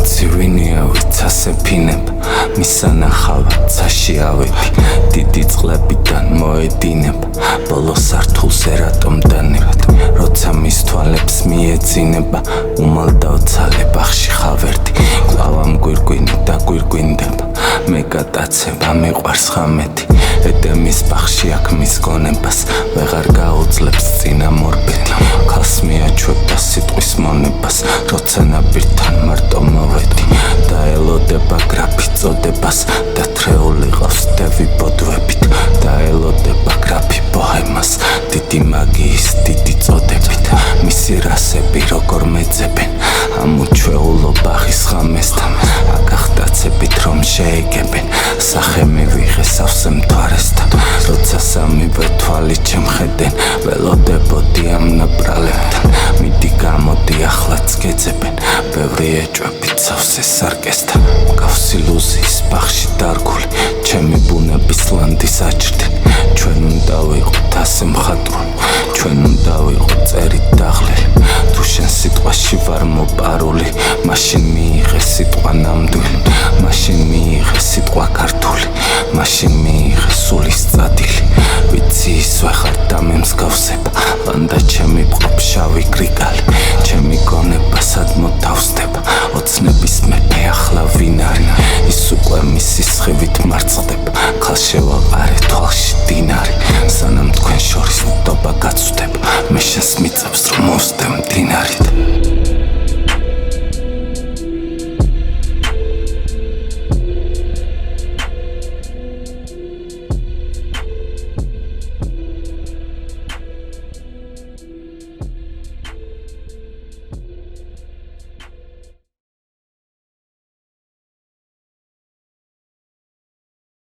ცივინიავით ასეფინებ მისანახავად ცაში ავედი დიდი წყლებიდან მოედინებ ბოლო სართულს ერატომ დანებ როცა მის თვალებს მიეძინება უმალ დავცალე ბახში ხავერდი კლავამ გვირგვინი და გვირგვინდება მე გადაცება მიყვარს ხამეთი ედემის ბახში აქ მის გონებას ვეღარ გაუძლებს წინა მორბედი ქალს მიაჩვევდა სიტყვის მონებას როცა ნაპირთან მარტო მოვედი დაელოდება გრაფი წოდებას და თრეული ყავს დევი ბოდვებით დაელოდება გრაფი ბოჰემას დიდი მაგიის დიდი წოდებით მისი რასები როგორ მეძებენ ამუჩვეულო ბაღის ღამესთან აკახტაცებით რომ შეეგებენ სახე მივიღე სავსე მთვარესთან როცა სამივე თვალი ჩემხედენ ველოდებოდი ამ ნაპრალებთან მიდი გამოდი ახლაც გეძებენ ბევრი ეჭვებით სავსე სარკესთან მგავს ილუზიის ბაღში დარგული ჩემი ბუნების ლანდის აჭრდენ ჩვენ უნდა ვიყოთ ასე მხატვრული ჩვენ უნდა ვიყოთ წერით დაღლილი თუ შენ სიტყვაში ვარ მოპარული მაშინ მიიღე სიტყვა ნამდვილი მაშინ მიიღე სიტყვა ქართული მაშინ მიიღე სულის წადილი ვიცი ის ვეხარ და მე მსგავსება ლანდა ჩემი ყოფ შავი გრიგალი ჩემი გონება სად მოთავსდება ოცნების მეფე ახლა ვინ არის ის უკვე მისი სხივით მარცხდება ხალ შევაყარე თვალში დინარი სანამ თქვენ შორის ნდობა გაცვდება მე შენს მიწებს